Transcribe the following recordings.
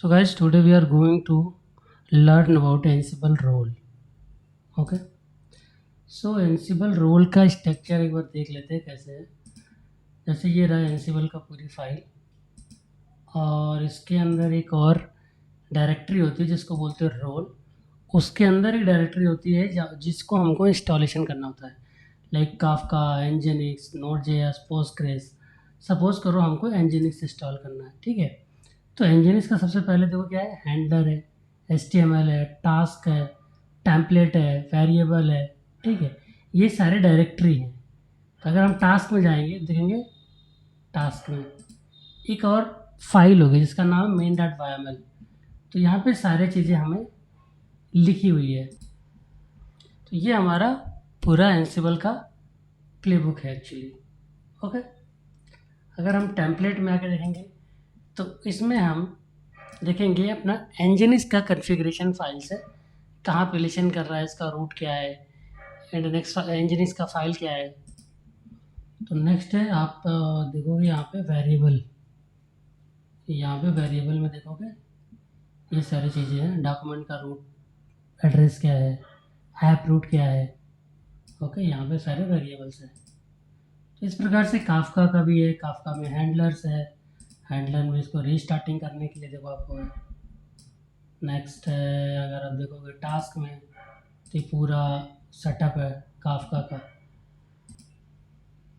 So guys, today we are going to learn about Ansible role. Okay. So Ansible role का structure एक बार देख लेते हैं कैसे है। जैसे ये रहा Ansible का पूरी फाइल और इसके अंदर एक और डायरेक्टरी होती है जिसको बोलते हैं रोल। उसके अंदर एक डायरेक्टरी होती है जिसको हमको इंस्टॉलेशन करना होता है, like Kafka, nginx, Node JS, Postgres. Suppose करो हमको एनजिनिक्स इंस्टॉल करना है, ठीक है। तो एनजिनिक्स का सबसे पहले देखो क्या है, हैंडलर है, HTML है, टास्क है, टेम्पलेट है, वेरिएबल है, ठीक है। ये सारे डायरेक्टरी हैं। तो अगर हम टास्क में जाएंगे देखेंगे, टास्क में एक और फाइल होगी जिसका नाम है main.yml। तो यहाँ पे सारी चीज़ें हमें लिखी हुई है। तो ये हमारा पूरा एंसिबल का प्लेबुक है एक्चुअली। ओके। अगर हम टेम्पलेट में आके देखेंगे तो इसमें हम देखेंगे अपना एनजिनिक्स का कॉन्फ़िगरेशन फाइल्स है, कहाँ पे लिसन कर रहा है, इसका रूट क्या है, एंड नेक्स्ट एनजिनिक्स का फाइल क्या है। तो नेक्स्ट है आप देखोगे यहाँ पे वेरिएबल, यहाँ पे वेरिएबल में देखोगे ये सारी चीज़ें हैं। डॉक्यूमेंट का रूट एड्रेस क्या है, ऐप रूट क्या है। ओके, यहाँ पे सारे वेरिएबल्स हैं। तो इस प्रकार से काफका का भी है। काफका में हैंडलर्स है, हैंडलर में इसको रीस्टार्टिंग करने के लिए देखो आपको है। नेक्स्ट है अगर आप देखोगे टास्क में तो ये पूरा सेटअप है काफका का।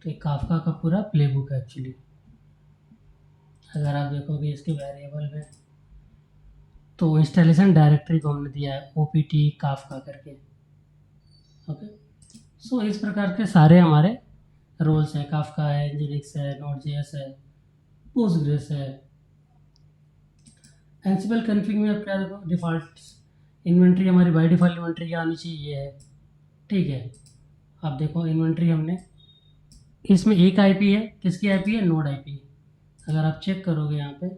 तो ये काफका का पूरा प्लेबुक है एक्चुअली। अगर आप देखोगे इसके वेरिएबल में तो इंस्टॉलेशन डायरेक्टरी को हमने दिया है OPT काफका करके। ओके। सो इस प्रकार के सारे हमारे रोल्स हैं। काफका है, एनजिनिक्स है, नोड.js है, पोस्टग्रेस है। एंसिबल कॉन्फ़िग में आप क्या देखो, डिफ़ॉल्ट इन्वेंट्री हमारी बाय डिफ़ॉल्ट इन्वेंट्री क्या आनी चाहिए है, ठीक है। आप देखो इन्वेंट्री हमने इसमें एक आईपी है, किसकी आईपी है, नोड आईपी। अगर आप चेक करोगे यहाँ पे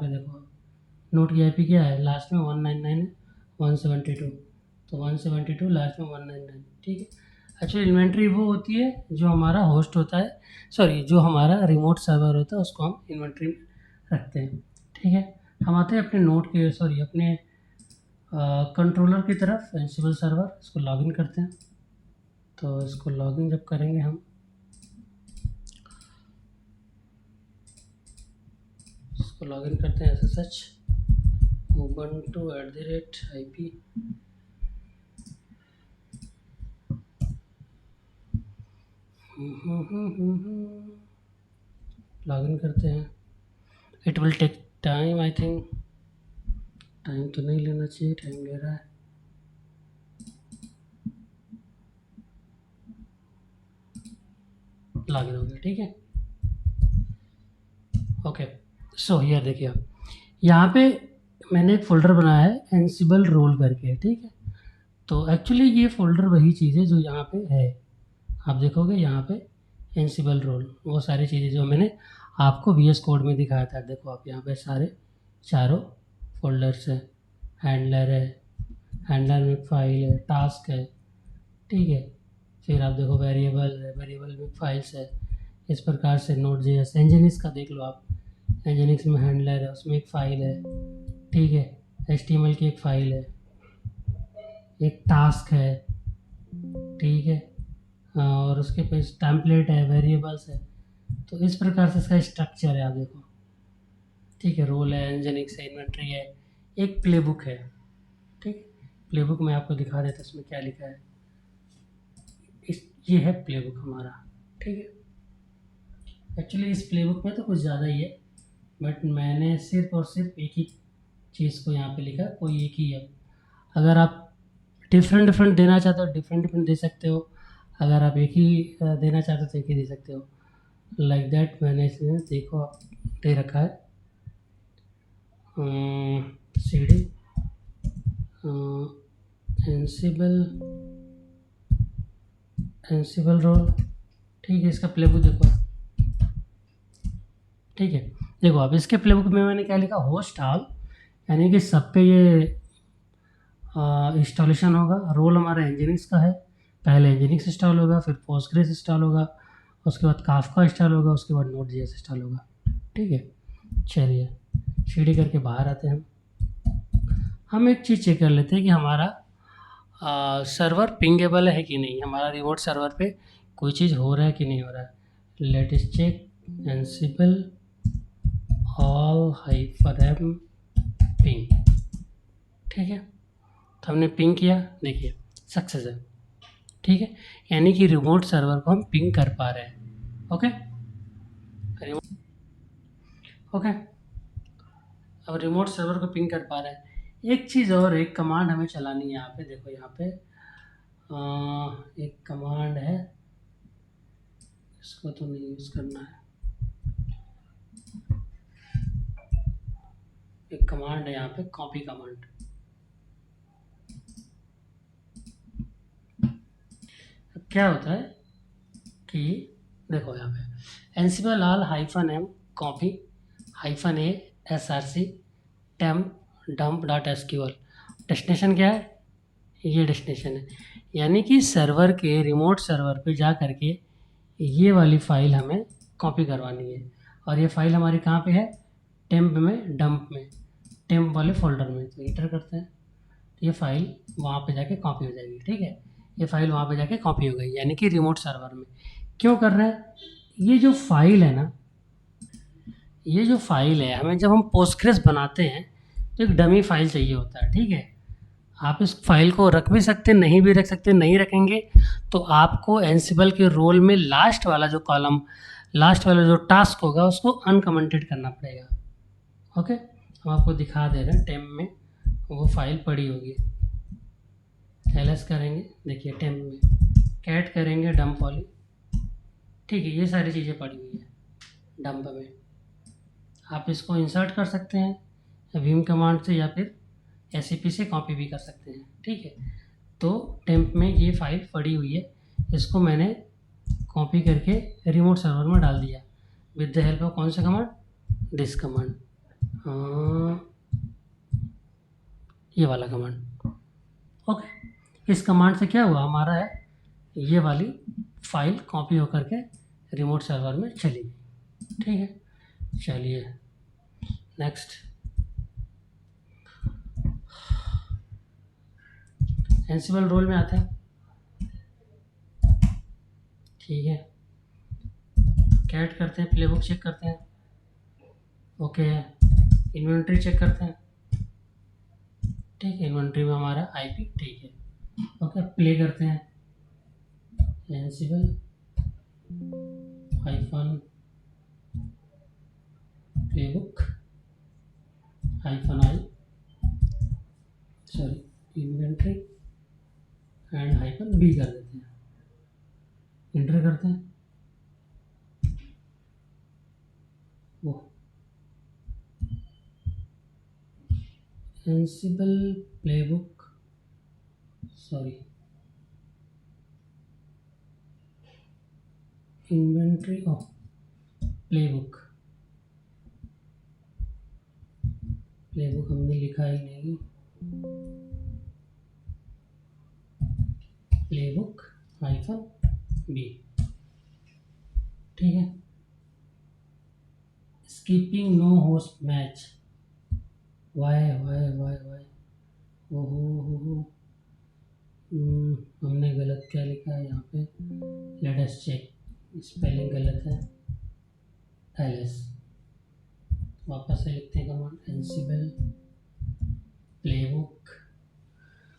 देखो नोड की आईपी क्या है, लास्ट में 199 है, 172। तो 172 लास्ट में 199, ठीक है। एक्चुअली इन्वेंट्री वो होती है जो हमारा होस्ट होता है, सॉरी जो हमारा रिमोट सर्वर होता है उसको हम इन्वेंट्री में रखते हैं, ठीक है। हम आते हैं अपने नोड के अपने कंट्रोलर की तरफ, एंसिबल सर्वर। इसको लॉगिन करते हैं। तो इसको लॉगिन जब करेंगे हम, इसको लॉगिन करते हैं SSH ubuntu@IP। लॉगिन करते हैं। It will take time, I think. Time तो नहीं लेना चाहिए, टाइम ले रहा है। लॉगिन हो गया, ठीक है। ओके। सो हियर देखिए आप, यहाँ पे मैंने एक फ़ोल्डर बनाया है एंसिबल रोल करके, ठीक है। तो एक्चुअली ये फ़ोल्डर वही चीज़ है जो यहाँ पे है। आप देखोगे यहाँ पे एंसिबल रोल, वो सारी चीज़ें जो मैंने आपको VS कोड में दिखाया था। देखो आप यहाँ पे सारे चारों फोल्डर्स है। हैंडलर है, हैंडलर में फाइल है, टास्क है, ठीक है। फिर आप देखो वेरिएबल है, वेरिएबल में फाइल्स है। इस प्रकार से नोड.js, एनजिनिक्स का देख लो आप, एनजिनिक्स में हैंडलर है, उसमें एक फ़ाइल है, ठीक है। HTML की एक फ़ाइल है, एक टास्क है, ठीक है। और उसके पास टेम्पलेट है, वेरिएबल्स है। तो इस प्रकार से इसका स्ट्रक्चर है, आप देखो, ठीक है। रोल है, एनजिनिक्स है, इन्वेंट्री है, एक प्लेबुक है, ठीक। प्लेबुक में आपको दिखा देता इसमें क्या लिखा है। ये है प्लेबुक हमारा, ठीक है। एक्चुअली इस प्लेबुक में तो कुछ ज़्यादा ही है, बट मैंने सिर्फ और सिर्फ एक ही चीज़ को यहाँ पे लिखा, कोई एक ही है। अगर आप डिफरेंट देना चाहते हो डिफरेंट दे सकते हो। अगर आप एक ही देना चाहते हो तो एक ही दे सकते हो, लाइक दैट। मैंने इसमें देखो आप दे रखा है CD एंसिबल रोल, ठीक है। इसका प्लेबुक देखो, ठीक है। देखो अब इसके प्लेबुक में मैंने क्या लिखा, होस्ट ऑल, यानी कि सब पे ये इंस्टॉलेशन होगा। रोल हमारा एनजिनिक्स का है, पहले एनजिनिक्स इंस्टॉल होगा, फिर पोस्टग्रेस इंस्टॉल होगा, उसके बाद काफका इंस्टॉल होगा, उसके बाद नोड.js इंस्टॉल होगा, ठीक है। चलिए सीडी करके बाहर आते हैं हम एक चीज़ चेक कर लेते हैं कि हमारा सर्वर पिंगेबल है कि नहीं, हमारा रिमोट सर्वर पे कोई चीज़ हो रहा है कि नहीं हो रहा है। Let us check Ansible all hyphen M ping. ठीक है, तो हमने पिंग किया, देखिए सक्सेस है। ठीक है, यानी कि रिमोट सर्वर को हम पिंग कर पा रहे हैं। ओके ओके, अब रिमोट सर्वर को पिंग कर पा रहे हैं। एक चीज़ और, एक कमांड हमें चलानी है यहाँ पे, देखो यहाँ पे एक कमांड है, इसको तो नहीं यूज़ करना है। एक कमांड है यहाँ पे, कॉपी कमांड। अब क्या होता है कि देखो यहाँ पे Ansible all hyphen M copy hyphen A S R C temp dump dot S Q L. Destination क्या है, ये डेस्टिनेशन है, यानी कि सर्वर के रिमोट सर्वर पे जा करके ये वाली फ़ाइल हमें कॉपी करवानी है। और ये फ़ाइल हमारी कहाँ पे है, टेम्प में, डंप में, टेम्प वाले फोल्डर में। तो इंटर करते हैं, तो ये फ़ाइल वहाँ पे जाके कॉपी हो जाएगी। ठीक है, ये फ़ाइल वहाँ पे जाके कॉपी हो गई, यानी कि रिमोट सर्वर में। क्यों कर रहे हैं, ये जो फाइल है ना, ये जो फाइल है, हमें जब हम पोस्टग्रेस बनाते हैं तो एक डमी फाइल चाहिए होता है। ठीक है, आप इस फाइल को रख भी सकते हैं, नहीं भी रख सकते। नहीं रखेंगे तो आपको एंसिबल के रोल में लास्ट वाला जो कॉलम, लास्ट वाला जो टास्क होगा उसको अनकमेंटेड करना पड़ेगा। ओके, हम आपको दिखा दे रहे हैं, टेम में वो फाइल पड़ी होगी। एलएस करेंगे, देखिए टेम में कैट करेंगे डंप वाली। ठीक है, ये सारी चीज़ें पड़ी हुई है डंप में। आप इसको इंसर्ट कर सकते हैं विम कमांड से, या फिर एससीपी से कॉपी भी कर सकते हैं। ठीक है, तो टेम्प में ये फाइल पड़ी हुई है, इसको मैंने कॉपी करके रिमोट सर्वर में डाल दिया विद द हेल्प ऑफ कौन सा कमांड, दिस कमांड, ये वाला कमांड। ओके, इस कमांड से क्या हुआ, हमारा है ये वाली फाइल कॉपी होकर के रिमोट सर्वर में चली गई। ठीक है, चलिए नेक्स्ट, एंसिबल रोल में आते हैं। ठीक है, कैट करते हैं, प्लेबुक चेक करते हैं। ओके, इन्वेंट्री चेक करते हैं। ठीक है, इन्वेंट्री में हमारा आईपी ठीक है। ओके, प्ले करते हैं, Ansible hyphen playbook hyphen I, sorry inventory and hyphen B कर देते हैं, इंटर करते हैं। वो Ansible playbook, sorry inventory of playbook, playbook हमने लिखा ही नहीं, प्लेबुक हाइफन बी। ठीक है, skipping no host match, Y Y Y Y, ओहो, हमने गलत क्या लिखा है यहाँ पे, लेट अस चेक, स्पेलिंग गलत है, एलएस। वापस से लिखते हैं कमांड, एंसिबल प्लेबुक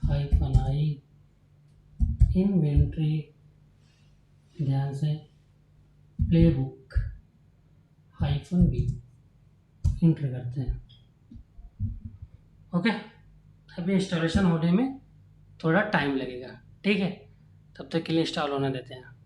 हाइफन आई इन्वेंट्री, ध्यान से, प्लेबुक हाइफन बी, इंटर करते हैं। ओके, अभी इंस्टॉलेशन होने में थोड़ा टाइम लगेगा। ठीक है, तब तक के लिए इंस्टॉल होने देते हैं।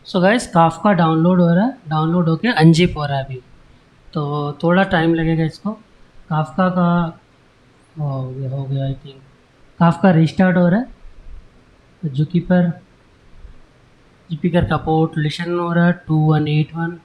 सो गाइस काफका डाउनलोड हो रहा है, डाउनलोड होके अनजिप हो रहा है अभी, तो थोड़ा टाइम लगेगा इसको। काफका का हो गया आई थिंक। काफका रिस्टार्ट हो रहा है। जुपिटर का पोर्ट लिशन हो रहा है 2181।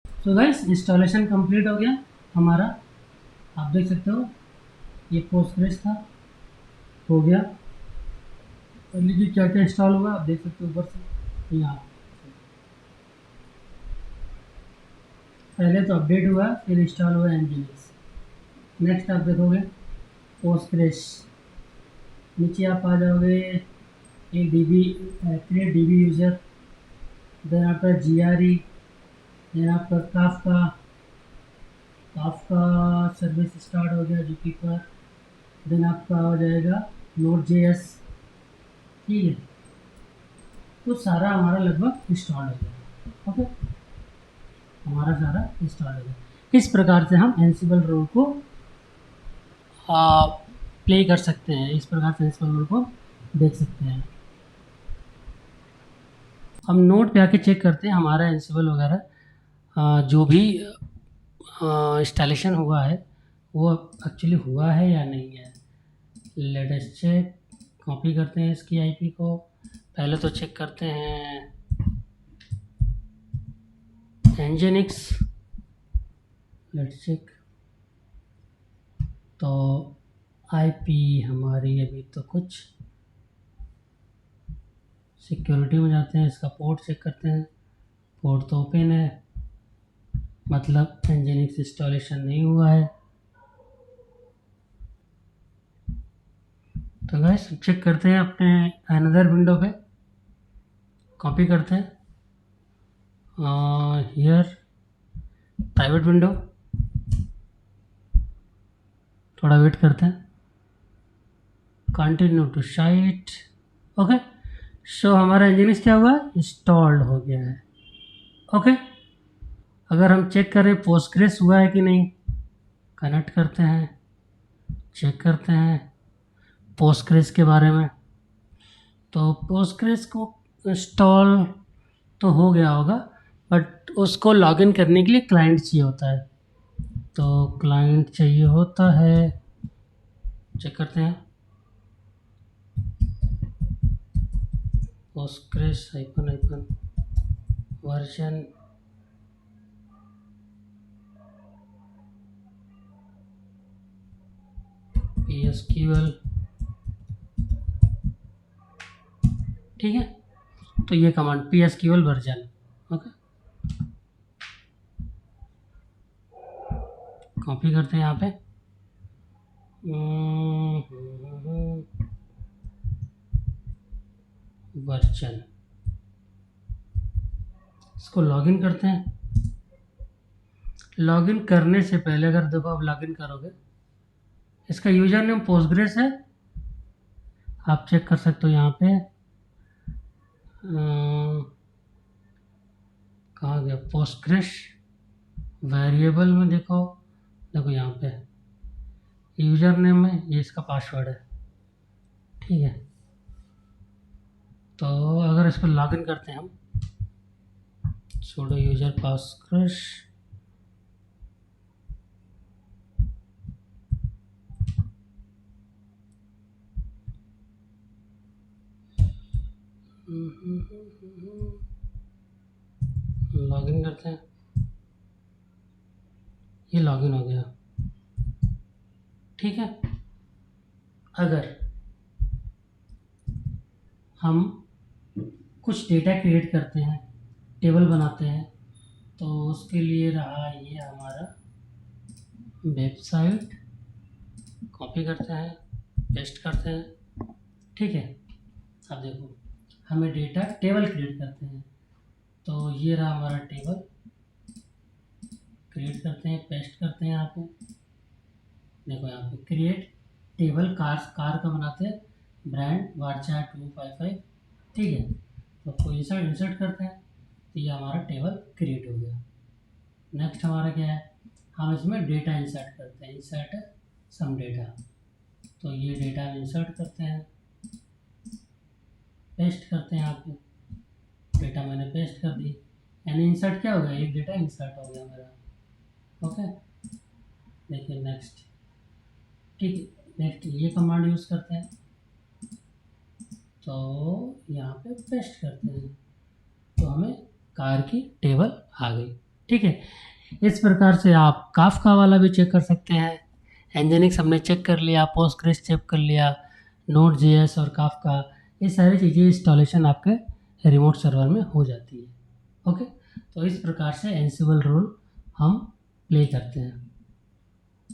सो गाइस इंस्टॉलेशन कंप्लीट हो गया हमारा। आप देख सकते हो ये पोस्टग्रेस था, हो गया। और देखिए क्या क्या इंस्टॉल हुआ, आप देख सकते हो ऊपर से यहाँ। पहले तो अपडेट हुआ, फिर इंस्टॉल हुआ एनजीनिक्स। नेक्स्ट आप देखोगे पोस्टग्रेस, नीचे आप आ जाओगे एक DB, create DB user, then आपका जीआरई, देन आपका काफका सर्विस स्टार्ट हो गया जुपिटर, देन आपका हो जाएगा नोड जेएस। ठीक है, तो सारा हमारा लगभग इंस्टॉल हो गया। ओके, हमारा सारा इंस्टॉल हो गया। इस प्रकार से हम एंसिबल रोल को प्ले कर सकते हैं, इस प्रकार से एंसिबल रोल को देख सकते हैं। हम नोट पे आके चेक करते हैं हमारा एंसिबल वगैरह जो भी इंस्टॉलेशन हुआ है वो एक्चुअली हुआ है या नहीं है। Let us check. कॉपी करते हैं इसकी आईपी को। पहले तो चेक करते हैं एनजीनिक्स। Let's check. तो आईपी हमारी अभी तो कुछ, सिक्योरिटी में जाते हैं, इसका पोर्ट चेक करते हैं। पोर्ट तो ओपन है, मतलब एनजीनिक्स इंस्टॉलेशन नहीं हुआ है। तो गाइस चेक करते हैं अपने अनदर विंडो पे, कॉपी करते हैं हियर प्राइवेट विंडो, थोड़ा वेट करते हैं, कंटिन्यू टू साइट। ओके, सो हमारा इंजीनियर्स क्या हुआ, इंस्टॉल्ड हो गया है। ओके, अगर हम चेक करें पोस्टग्रेस हुआ है कि नहीं, कनेक्ट करते हैं, चेक करते हैं पोस्टग्रेस के बारे में। तो पोस्टग्रेस को इंस्टॉल तो हो गया होगा, बट उसको लॉगिन करने के लिए क्लाइंट चाहिए होता है। तो क्लाइंट चाहिए होता है, चेक करते हैं Postgres hyphen hyphen version PSQL। ठीक है, तो ये command PSQL version. Okay, copy करते हैं यहाँ पे। वर्जन, इसको लॉगिन करते हैं। लॉगिन करने से पहले अगर देखो आप लॉगिन करोगे, इसका यूजर नेम पोस्टग्रेस है, आप चेक कर सकते हो यहाँ पे। कहाँ गया पोस्टग्रेस, वेरिएबल में देखो, देखो यहाँ पे यूजर नेम में ये इसका पासवर्ड है। ठीक है, तो अगर इसको लॉगिन करते हैं हम, sudo यूजर पोस्टग्रेस, लॉगिन करते हैं, ये लॉगिन हो गया। ठीक है, अगर हम कुछ डेटा क्रिएट करते हैं, टेबल बनाते हैं, तो उसके लिए रहा ये हमारा वेबसाइट कॉपी करते हैं, पेस्ट करते हैं, ठीक है। अब देखो हमें डेटा टेबल क्रिएट करते हैं, तो ये रहा हमारा टेबल, क्रिएट करते हैं, पेस्ट करते हैं यहाँ पे। देखो यहाँ पे क्रिएट टेबल कार का बनाते हैं, ब्रांड वार्चा 255, ठीक है। तो आपको इंसर्ट करते हैं, तो ये हमारा टेबल क्रिएट हो गया। नेक्स्ट हमारा क्या है, हम इसमें डेटा इंसर्ट करते हैं, इंसर्ट सम डेटा। तो ये डेटा इंसर्ट करते हैं, पेस्ट करते हैं यहाँ पे, डेटा मैंने पेस्ट कर दी, यानी इंसर्ट क्या हो गया, एक डेटा इंसर्ट हो गया मेरा, ओके। देखिए नेक्स्ट, ठीक है। नेक्स्ट ये कमांड यूज़ करते हैं, तो यहाँ पे पेस्ट करते हैं, तो हमें कार की टेबल आ गई, ठीक है। इस प्रकार से आप काफका वाला भी चेक कर सकते हैं। एनजिनिक्स हमने चेक कर लिया, पोस्टग्रेस चेक कर लिया, नोड जेएस और काफका, ये सारी चीज़ें इंस्टॉलेशन आपके रिमोट सर्वर में हो जाती है, ओके। तो इस प्रकार से एंसिबल रोल हम प्ले करते हैं।